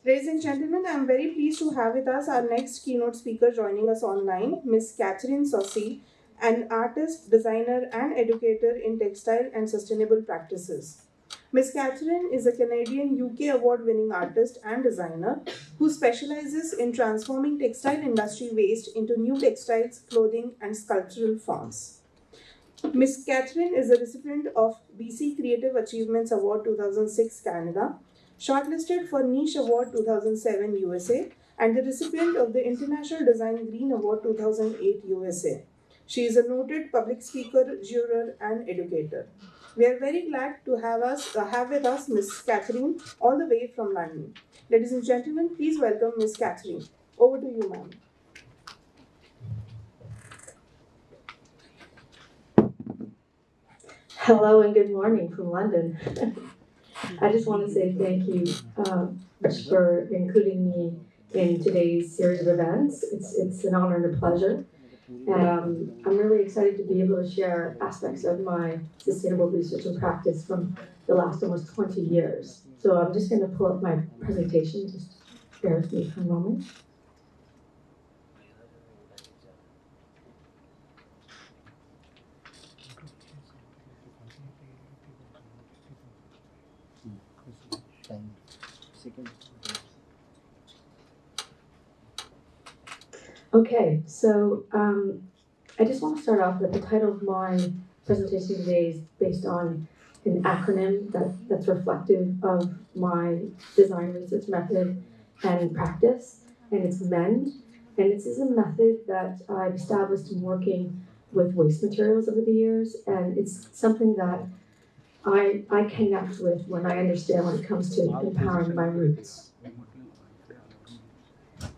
Ladies and gentlemen, I am very pleased to have with us our next keynote speaker joining us online, Ms. Katherine Soucie, an artist, designer, and educator in textile and sustainable practices. Ms. Katherine is a Canadian UK award-winning artist and designer who specializes in transforming textile industry waste into new textiles, clothing, and sculptural forms. Ms. Katherine is a recipient of BC Creative Achievements Award 2006 Canada, shortlisted for Niche Award 2007 USA, and the recipient of the International Design Green Award 2008 USA. She is a noted public speaker, juror, and educator. We are very glad to have with us Ms. Katherine all the way from London. Ladies and gentlemen, please welcome Ms. Katherine. Over to you, ma'am. Hello and good morning from London. I just want to say thank you for including me in today's series of events. It's an honor and a pleasure. And I'm really excited to be able to share aspects of my sustainable research and practice from the last almost 20 years. So I'm just going to pull up my presentation. Just bear with me for a moment. Okay, so I just want to start off with the title of my presentation today is based on an acronym that's reflective of my design research method and practice, and it's M.E.N.D. And this is a method that I've established in working with waste materials over the years, and it's something that I connect with when I understand when it comes to empowering my roots.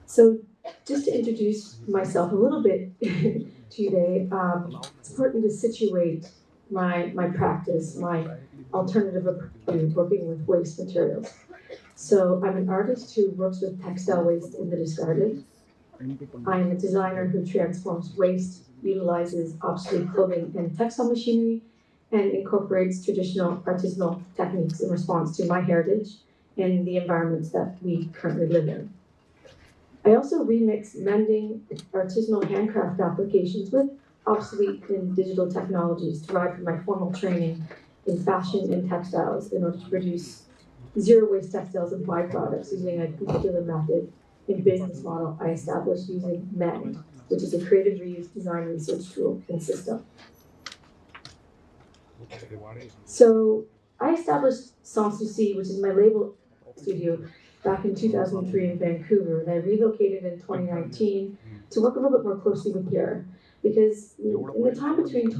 So just to introduce myself a little bit today, it's important to situate my practice, my alternative approach to working with waste materials. So I'm an artist who works with textile waste in the discarded. I'm a designer who transforms waste, utilizes obsolete clothing and textile machinery, and incorporates traditional artisanal techniques in response to my heritage and the environments that we currently live in. I also remix mending artisanal handcraft applications with obsolete and digital technologies derived from my formal training in fashion and textiles in order to produce zero waste textiles and byproducts using a particular method and business model I established using M.E.N.D, which is a creative reuse design research tool and system. So I established Soucie, which is my label studio, back in 2003 in Vancouver, and I relocated in 2019 to work a little bit more closely with Pierre, because in the time between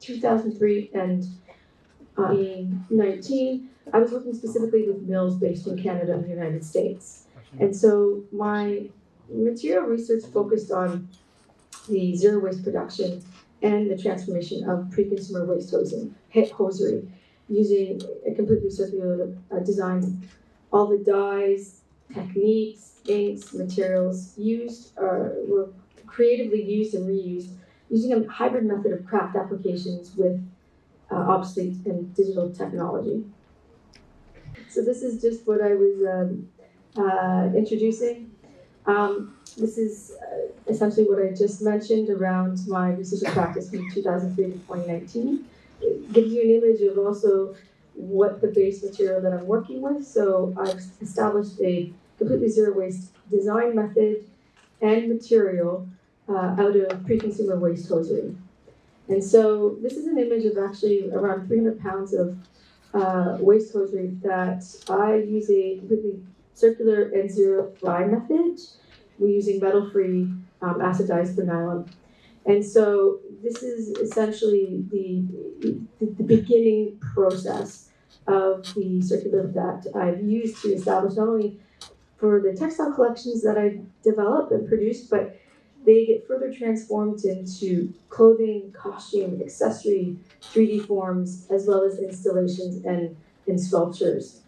2003 and 2019, I was working specifically with mills based in Canada and the United States. And so my material research focused on the zero waste production and the transformation of pre-consumer waste hosiery using a completely circular design. All the dyes, techniques, inks, materials used were creatively used and reused using a hybrid method of craft applications with obsolete and digital technology. So this is just what I was introducing. This is essentially what I just mentioned around my research and practice from 2003 to 2019. It gives you an image of also what the base material that I'm working with. So I've established a completely zero waste design method and material out of pre-consumer waste hosiery. And so this is an image of actually around 300 pounds of waste hosiery that I use a completely circular and zero dry method. We're using metal-free acid-dyes for nylon. And so this is essentially the beginning process of the circular that I've used to establish not only for the textile collections that I've developed and produced, but they get further transformed into clothing, costume, accessory, 3D forms, as well as installations and sculptures.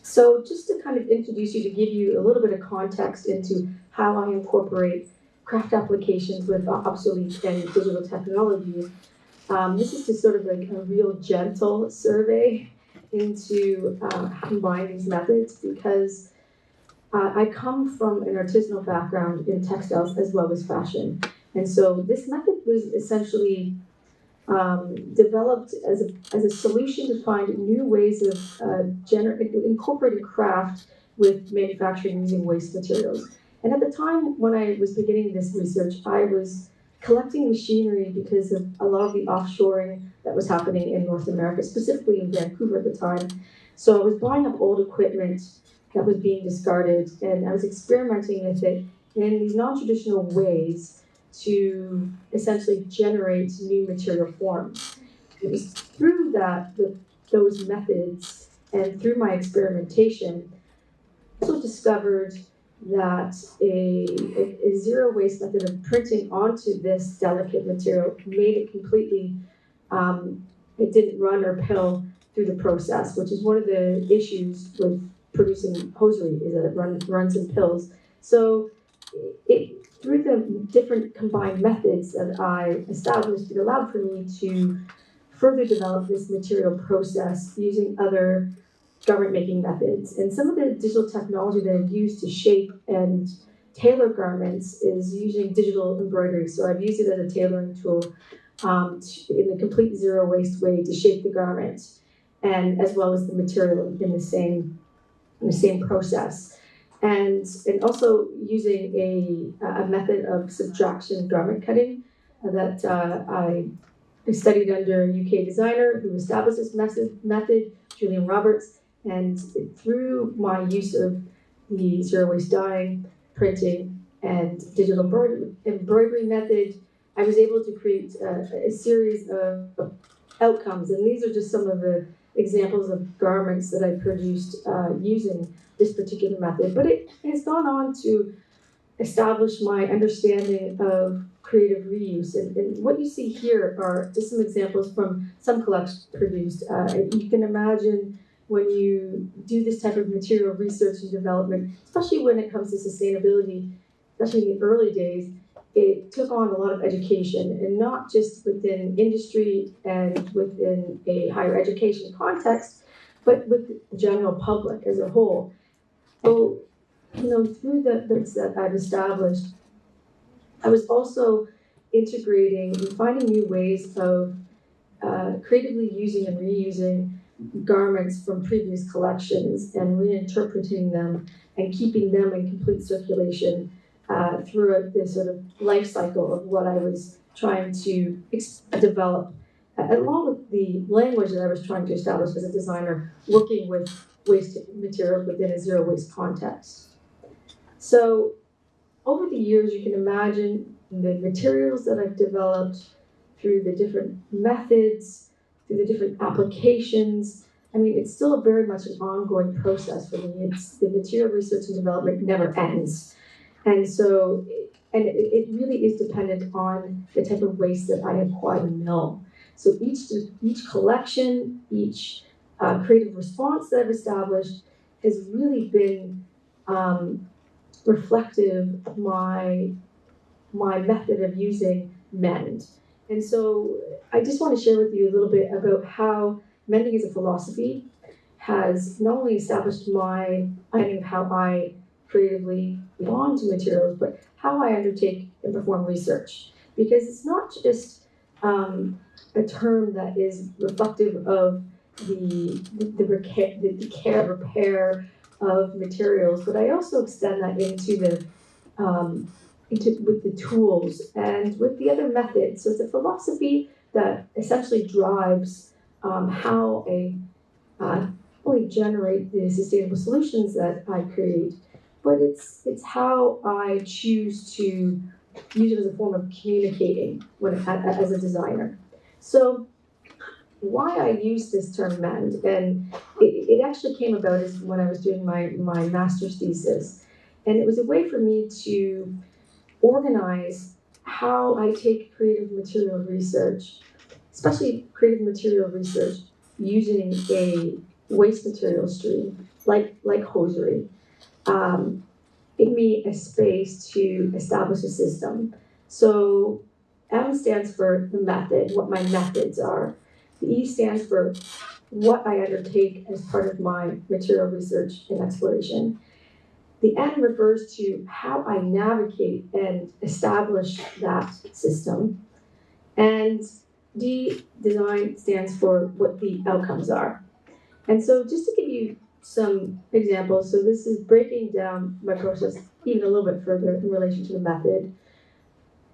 So just to kind of introduce you, to give you a little bit of context into how I incorporate craft applications with obsolete and digital technology, this is just sort of like a real gentle survey into combining these methods because I come from an artisanal background in textiles as well as fashion. And so this method was essentially developed as a solution to find new ways of incorporating craft with manufacturing using waste materials. And at the time when I was beginning this research, I was collecting machinery because of a lot of the offshoring that was happening in North America, specifically in Vancouver at the time. So I was buying up old equipment that was being discarded, and I was experimenting with it in these non-traditional ways to essentially generate new material forms. It was through those methods and through my experimentation, I also discovered that a zero waste method of printing onto this delicate material made it completely, it didn't run or pill through the process, which is one of the issues with producing hosiery, is that it runs in pills. So through the different combined methods that I established, it allowed for me to further develop this material process using other garment making methods. And some of the digital technology that I've used to shape and tailor garments is using digital embroidery. So I've used it as a tailoring tool in a complete zero waste way to shape the garment, and as well as the material in the same process. And also using a method of subtraction garment cutting that I studied under a UK designer who established this method, Julian Roberts. And through my use of the zero waste dyeing, printing, and digital embroidery method, I was able to create a series of outcomes. And these are just some of the examples of garments that I produced using this particular method. But it has gone on to establish my understanding of creative reuse. And what you see here are just some examples from some collections produced. You can imagine when you do this type of material research and development, especially when it comes to sustainability, especially in the early days, it took on a lot of education, and not just within industry and within a higher education context, but with the general public as a whole. So, through the bits that I've established, I was also integrating and finding new ways of creatively using and reusing garments from previous collections and reinterpreting them and keeping them in complete circulation throughout this sort of life cycle of what I was trying to develop, along with the language that I was trying to establish as a designer, working with waste materials within a zero waste context. So over the years, you can imagine the materials that I've developed through the different methods, through the different applications. I mean, it's still very much an ongoing process for me. The material research and development never ends. And so, it really is dependent on the type of waste that I acquire and mill. So each collection, each creative response that I've established has really been reflective of my method of using M.E.N.D. And so I just want to share with you a little bit about how mending as a philosophy has not only established my understanding of how I creatively bond to materials, but how I undertake and perform research. Because it's not just a term that is reflective of the care, repair of materials, but I also extend that into with the tools and with the other methods. So it's a philosophy that essentially drives how I only generate the sustainable solutions that I create, but it's how I choose to use it as a form of communicating as a designer. So why I use this term M.E.N.D, and it actually came about is when I was doing my master's thesis, and it was a way for me to organize how I take creative material research, especially creative material research using a waste material stream like hosiery. Give me a space to establish a system. So M stands for the method, what my methods are. The E stands for what I undertake as part of my material research and exploration. The N refers to how I navigate and establish that system. And D, design, stands for what the outcomes are. And so just to give you some examples, so this is breaking down my process even a little bit further in relation to the method.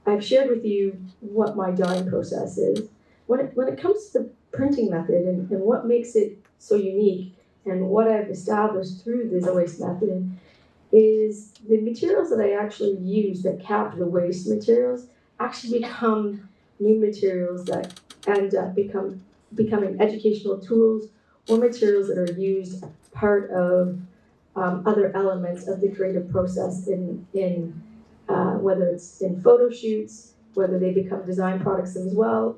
I've shared with you what my dyeing process is. When it comes to the printing method and what makes it so unique and what I've established through the zero waste method is the materials that I actually use that capture the waste materials actually become new materials that end up becoming educational tools or materials that are used part of other elements of the creative process in whether it's in photo shoots, whether they become design products as well,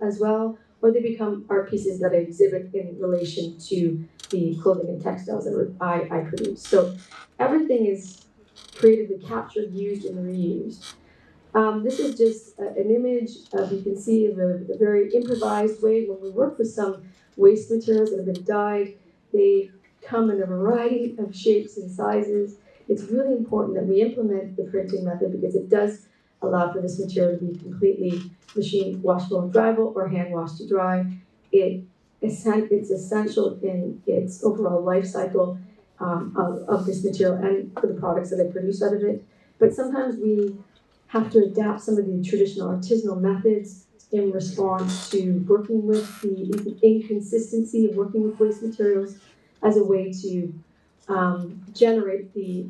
or they become art pieces that I exhibit in relation to the clothing and textiles that I produce. So everything is creatively captured, used, and reused. This is just an image you can see of a very improvised way when we work with some waste materials that have been dyed. They come in a variety of shapes and sizes. It's really important that we implement the printing method because it does allow for this material to be completely machine washable and dryable or hand washed to dry. It's essential in its overall life cycle of this material and for the products that I produce out of it. But sometimes we have to adapt some of the traditional artisanal methods in response to working with the inconsistency of working with waste materials as a way to generate the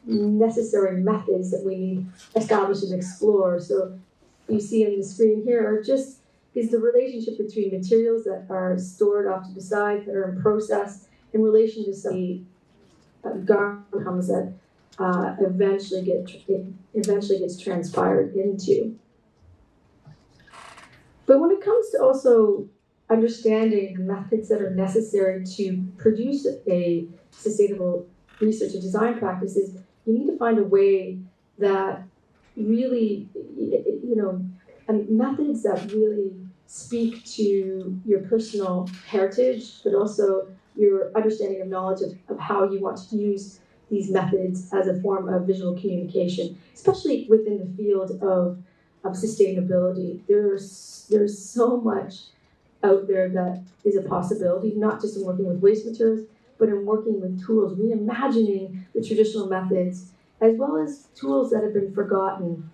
necessary methods that we need established and explore. So you see on the screen here are just is the relationship between materials that are stored off to the side, that are in process, in relation to some outcomes that eventually gets transpired into. But when it comes to also understanding the methods that are necessary to produce a sustainable research and design practices, you need to find a way that really, methods that really speak to your personal heritage, but also your understanding of knowledge of how you want to use these methods as a form of visual communication, especially within the field of sustainability. There's so much out there that is a possibility, not just in working with waste materials, but in working with tools, reimagining the traditional methods, as well as tools that have been forgotten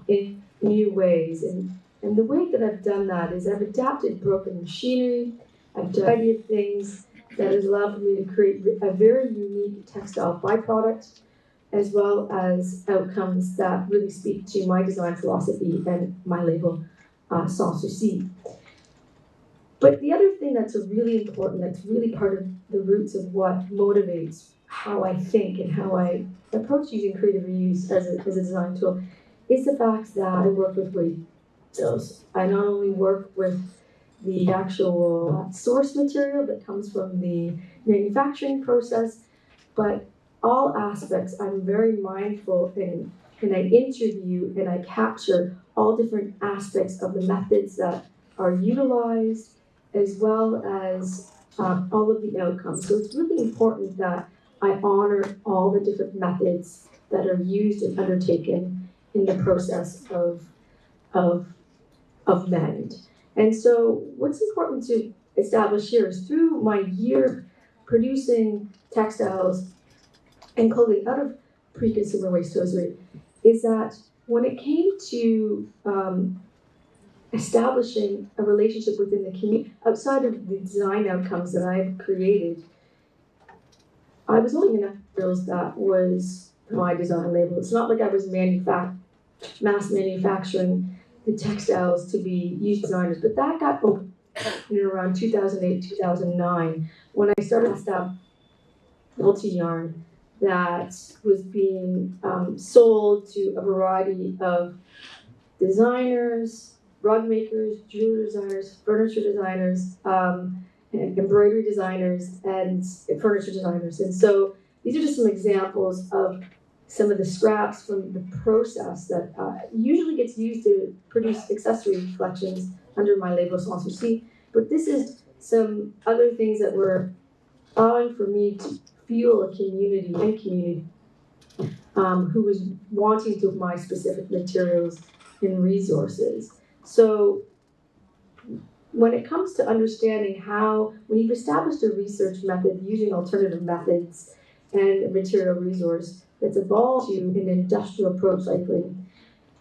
in new ways. And the way that I've done that is I've adapted broken machinery, I've done a variety of things that has allowed me to create a very unique textile byproduct, as well as outcomes that really speak to my design philosophy and my label, Soucie. But the other thing that's really important, that's really part of the roots of what motivates how I think and how I approach using creative reuse as a design tool, is the fact that I work with waste materials. I not only work with the actual source material that comes from the manufacturing process, but all aspects I'm very mindful in, and I interview and I capture all different aspects of the methods that are utilized, as well as all of the outcomes. So it's really important that I honor all the different methods that are used and undertaken in the process of M.E.N.D. And so what's important to establish here is through my year producing textiles and clothing out of pre-consumer waste hosiery, is that when it came to establishing a relationship within the community, outside of the design outcomes that I've created, I was only enough materials that was my design label. It's not like I was mass manufacturing the textiles to be used designers, but that got open in around 2008, 2009, when I started to stop multi-yarn that was being sold to a variety of designers, rug makers, jewelry designers, furniture designers, embroidery designers, and furniture designers. And so these are just some examples of some of the scraps from the process that usually gets used to produce accessory collections under my label Soucie. But this is some other things that were allowing for me to fuel a community who was wanting to buy specific materials and resources. So when it comes to understanding how, when you've established a research method using alternative methods and a material resource that's evolved to an industrial approach cycling,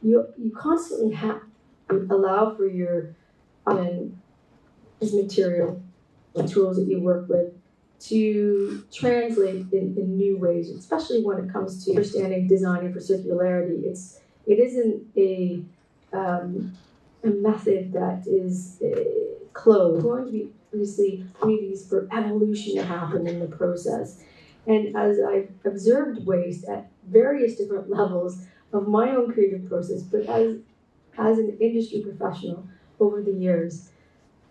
you constantly have to allow for your material and tools that you work with to translate in new ways, especially when it comes to understanding designing for circularity. It isn't a method that is closed. There's going to be obviously opportunities for evolution to happen in the process. And as I've observed waste at various different levels of my own creative process, but as an industry professional over the years,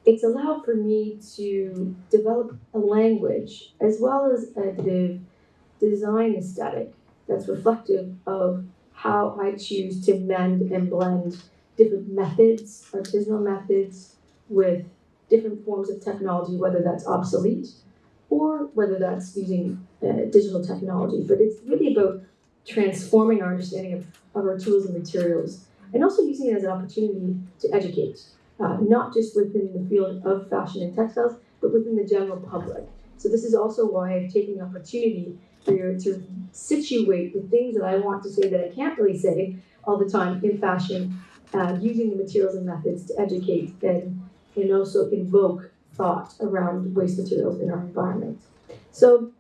it's allowed for me to develop a language as well as a design aesthetic that's reflective of how I choose to mend and blend different methods, artisanal methods, with different forms of technology, whether that's obsolete or whether that's using digital technology. But it's really about transforming our understanding of our tools and materials, and also using it as an opportunity to educate, not just within the field of fashion and textiles, but within the general public. So this is also why I've taken the opportunity to situate the things that I want to say that I can't really say all the time in fashion, using the materials and methods to educate and also invoke thought around waste materials in our environment. So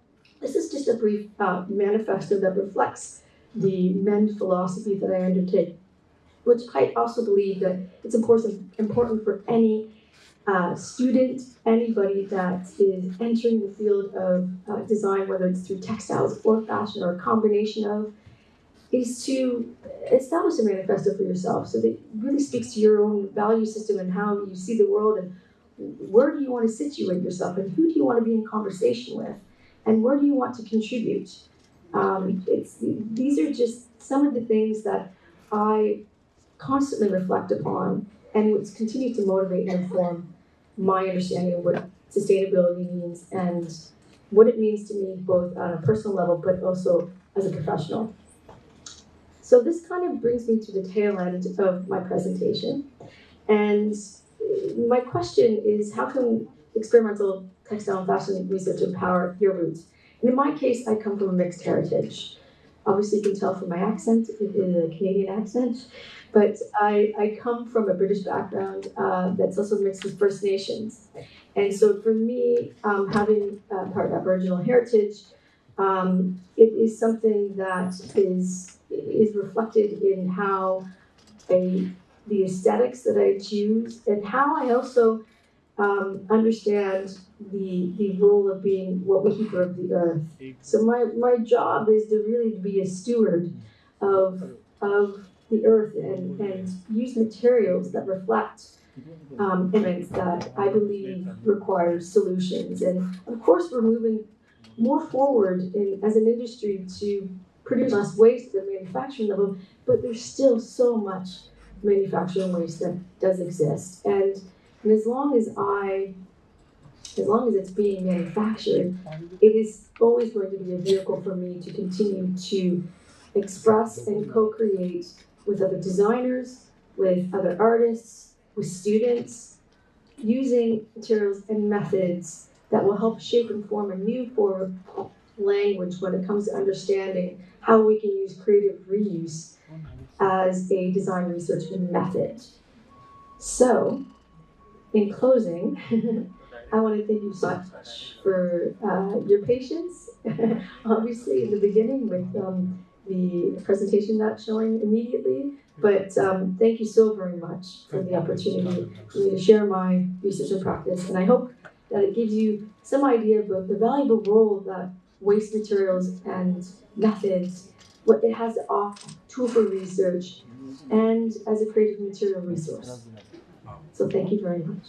this is just a brief manifesto that reflects the M.E.N.D philosophy that I undertake, which I also believe that it's important for any student, anybody that is entering the field of design, whether it's through textiles or fashion or a combination of, is to establish a manifesto for yourself so that it really speaks to your own value system and how you see the world, and where do you want to situate yourself, and who do you want to be in conversation with, and where do you want to contribute. These are just some of the things that I constantly reflect upon and which continue to motivate and inform my understanding of what sustainability means and what it means to me both on a personal level but also as a professional. So this kind of brings me to the tail end of my presentation. And my question is, how can experimental textile and fashion research empower your roots? And in my case, I come from a mixed heritage. Obviously, you can tell from my accent, it is a Canadian accent, but I come from a British background that's also mixed with First Nations. And so for me, having part of Aboriginal heritage, it is something that is reflected in how the aesthetics that I choose and how I also understand the role of being what we keeper of the earth. So my job is to really be a steward of the earth and use materials that reflect elements that I believe require solutions. And of course, we're moving more forward as an industry to produce less waste at the manufacturing level, but there's still so much manufacturing waste that does exist. And as long as it's being manufactured, it is always going to be a vehicle for me to continue to express and co-create with other designers, with other artists, with students, using materials and methods that will help shape and form a new form of language when it comes to understanding how we can use creative reuse as a design research method. So, in closing, I want to thank you so much for your patience, obviously in the beginning with the presentation not showing immediately, but thank you so very much for the opportunity for me to share my research and practice, and I hope that it gives you some idea about the valuable role that waste materials and methods, what it has to offer, tool for research, and as a creative material resource. So thank you very much.